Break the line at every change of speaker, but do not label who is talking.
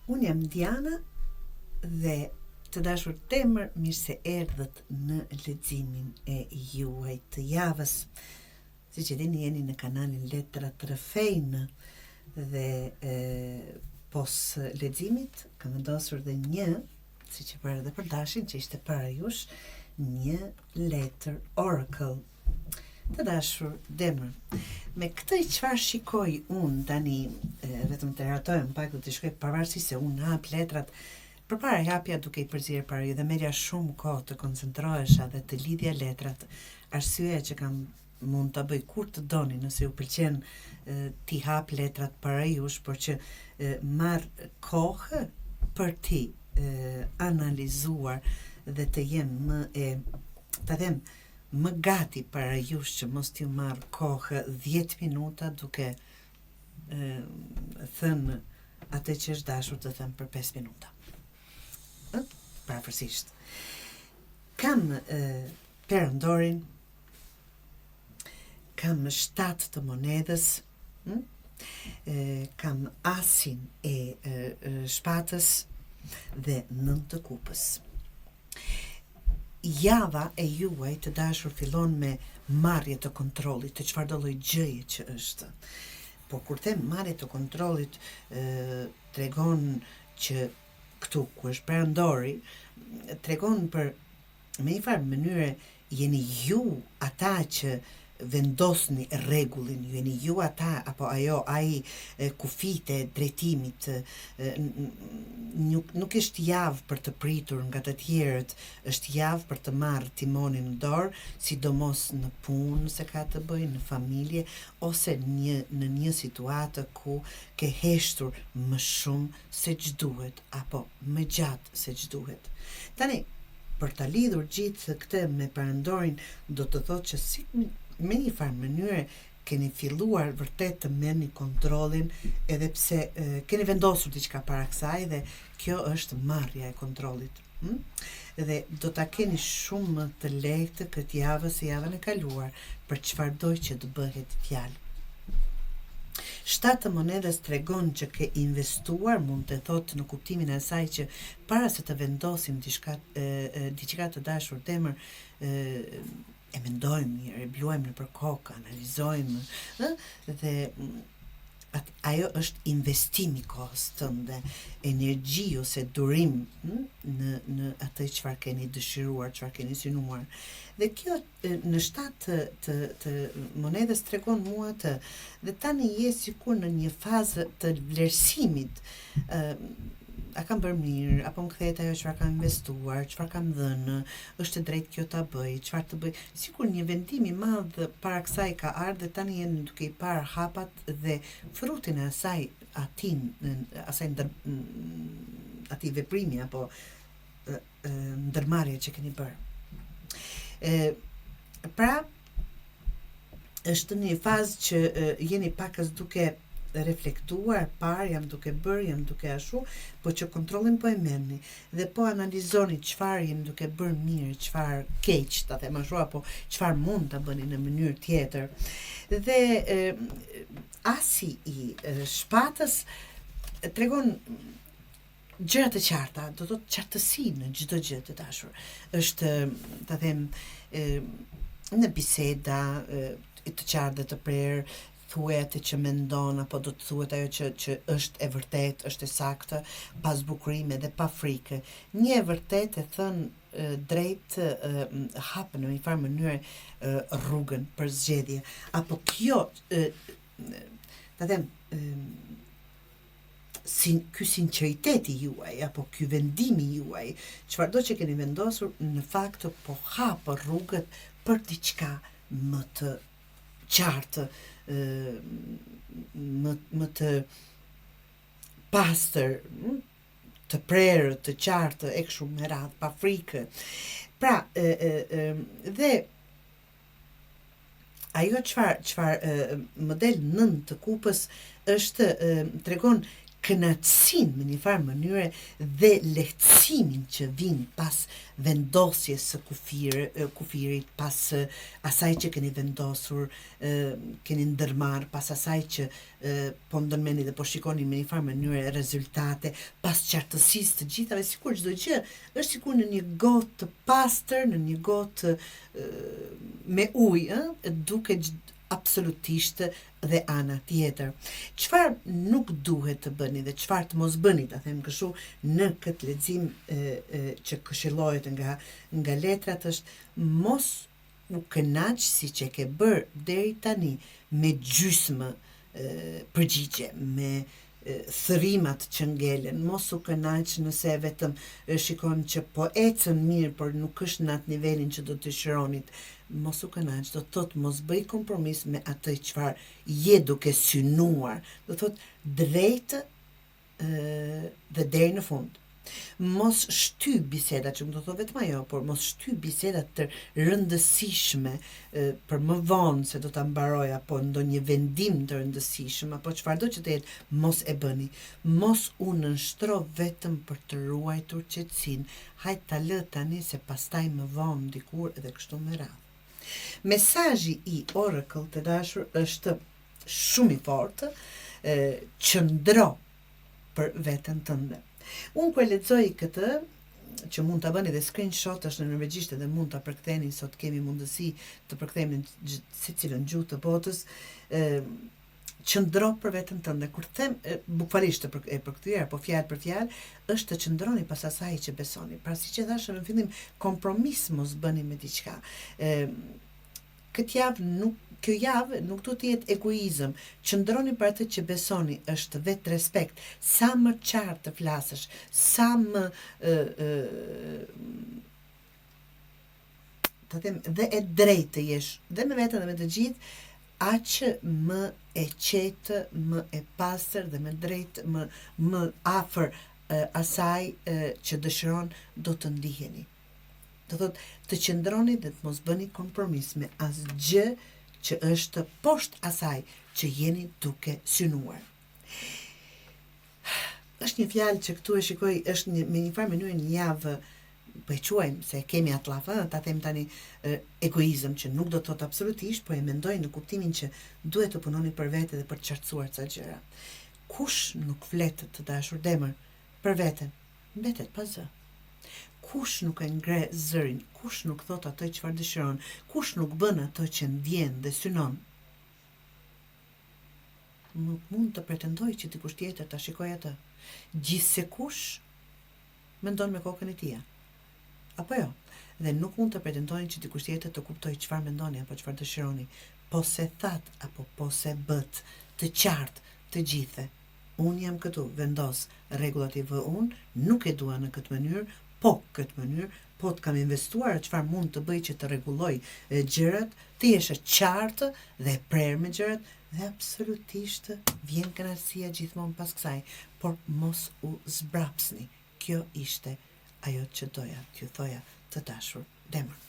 Unë jam Diana dhe të dashur temër, mirë se erdhët në leximin e juaj të javës. Siç e dini, jeni në kanalin Letra Trofejnë dhe pos leximit kam vendosur dhe një, siç e bëra edhe për Dashin që ishte para jush, një letër Oracle. Të dashur demër, me këtë çfarë shikoj unë tani, vetëm të ratojmë pak do të shkoj pavarësisht se unë hap letrat, përpara japja duke i përzierë para ju dhe merja shumë kohë të koncentrohesha dhe të lidhja letrat. Arsyeja që kam mund ta bëj kur të doni, nëse ju pëlqen ti hap letrat para jush, por që marr kohë për ti analizuar dhe të jem më ta them më gati para jush që mos t'ju marr kohë 10 minuta duke thënë atë që është dashur të them për 5 minuta. Parafërsisht. Kam perandorin, kam 7 të monedës, kam asin e shpatës dhe 9 të kupës. Java e juaj të dashur fillon me marrje të kontrollit të çfarëdo lloj gjëje që është. Po kur them marrje të kontrollit, tregon që këtu ku është perandori, tregon për me një farë mënyre jeni ju ata që vendosni rregullin, jeni ju ata apo ai kufite drejtimit, nuk është javë për të pritur nga të tjerët, është javë për të marrë timonin në dorë, sidomos në punë se ka të bëjë, në familje, ose në një situatë ku ke heshtur më shumë se ç'duhet, apo më gjatë se ç'duhet. Tani, për ta lidhur gjithë këtë me perandorin, do të thotë që si me një farë mënyre keni filluar vërtet të merrni kontrollin, edhe pse keni vendosur diçka para kësaj dhe kjo është marrja e kontrollit. Dhe do ta keni shumë më të lehtë këtë javë se javën e kaluar për çfarëdo që të bëhet fjalë. 7 të monedës tregon që ke investuar, mund të thotë në kuptimin e asaj që para se të vendosim diçka të dashur temër, e mendojmë mirë, e bluajmë nëpër kokë, analizojmë, dhe ajo është investim i kohës tënde, energji ose durim në atë çfarë keni dëshiruar, çfarë keni synuar. Dhe kjo në 7 të monedës tregon mua dhe tani je sikur në një fazë të vlerësimit. A kam bërë mirë, apo më kthehet ajo çfarë kam investuar, çfarë kam dhënë, është e drejtë kjo ta bëj, çfarë të bëj. Sikur një vendim i madh para kësaj ka ardhur dhe tani jeni duke i parë hapat dhe frutin e asaj atij veprimi apo ndërmarrje që keni bërë. Pra, është një fazë që jeni pakës duke reflektuar, jam duke ashu, po që kontrollin po e merrni dhe po analizoni çfarë jeni duke bërë mirë, çfarë keq, ta them ashtu, apo çfarë mund ta bëni në mënyrë tjetër. Dhe asi i shpatës tregon gjëra të qarta, do të thotë qartësi në çdo gjë të dashur. Është, ta them, në biseda të qartë dhe të prerë, thuaj atë që mendon, apo do të thuhet ajo që është e vërtet, është e saktë, pa zbukurime dhe pa frikë. Një e vërtet e thënë drejt hap në një farë mënyrë rrugën për zgjedhje. Apo kjo, ta them, ky sinqeriteti juaj, apo ky vendimi juaj, çfarëdo që keni vendosur, në fakt po hap rrugët për diçka më të qartë, më të pastër, të prerë, të qartë, e kështu me radhë, pa frikë. Pra, dhe ajo çfarë model 9 të kupës është tregon kënaqësinë në një farë mënyre dhe lehtësimin që vin pas vendosjes së kufirit, pas asaj që keni vendosur, keni ndërmarr, pas asaj që po ndërmeni dhe po shikoni me një farë mënyre rezultate, pas qartësisë të gjithave, sikur çdo gjë është sikur në një gotë të pastër, në një gotë me ujë, duke absolutisht dhe ana tjetër. Çfarë nuk duhet të bëni dhe çfarë të mos bëni, ta them kështu, në këtë lexim që këshillohet nga letrat është mos u kënaq siç e ke bërë deri tani me gjysmë përgjigje, me thërimat që ngelen, mos u kënaq nëse vetëm shikon që po ecën mirë, por nuk është në atë nivelin që do të dëshironit. Mos u kënaq, do të thotë mos bëj kompromis me atë çfarë je duke synuar. Do thotë drejt dhe deri në fund. Mos shty biseda, që më do thotë vetëm ajo, por mos shty biseda të rëndësishme për më vonë se do ta mbaroj, apo ndonjë vendim të rëndësishëm, apo çfarëdo që të jetë, mos e bëni. Mos u nënshtro vetëm për të ruajtur qetësinë. Hajt ta lë tani se pastaj më vonë dikur edhe kështu me radhë. Mesazhi i Oracle, të dashur, është shumë i fortë, qëndro për veten tënde. Unë kur lexoj këtë, që mund ta bëni dhe screenshot, është në norvegjisht dhe mund ta përktheni, sot kemi mundësi të përkthejmë në secilën gjuhë të botës, qëndro për veten tënde. Kur them bukfalisht e përkthyer, po fjalë për fjalë, është të qëndroni pas asaj që besoni. Pra siç e thashë në fillim, kompromis mos bëni me diçka. Kjo javë nuk do të jetë egoizëm. Qëndroni për atë që besoni, është vetë respekt. Sa më qartë të flasësh, sa më të them dhe e drejtë të jesh, dhe me veten dhe me të gjithë, aq më e qetë, më e pastër dhe më drejtë, më afër asaj që dëshiron do të ndiheni. Do thotë të qëndroni dhe të mos bëni kompromis me asgjë që është poshtë asaj që jeni duke synuar. Është një fjalë që këtu e shikoj, është me një farë mënyrë një javë, po e quajmë se kemi atë llafë, ta them tani egoizëm, që nuk do të thotë absolutisht, po e mendoj në kuptimin që duhet të punoni për vete dhe për të qartësuar ca gjëra. Kush nuk flet, të dashur demër, për veten, mbetet pa zë. Kush nuk e ngre zërin, kush nuk thot atë çfarë dëshiron, kush nuk bën atë që ndjen dhe synon, nuk mund të pretendoj që dikush tjetër ta shikoj atë. Gjithsekush mendon me kokën e tij. Apo jo? Dhe nuk mund të pretendojnë që dikush tjetër të kuptoj çfarë mendoni apo çfarë dëshironi, po se that apo po se bët të qartë të gjithë. Unë jam këtu, vendos rregullat i vë unë, nuk e dua në këtë mënyrë, po këtë mënyrë, po të kam investuar çfarë mund të bëj që të rregulloj gjërat, të jesh e qartë dhe e prerë me gjërat, dhe absolutisht vjen kënaqësia gjithmonë pas kësaj, por mos u zbrapsni. Kjo ishte ajo që doja t'ju thoja, të dashur demër.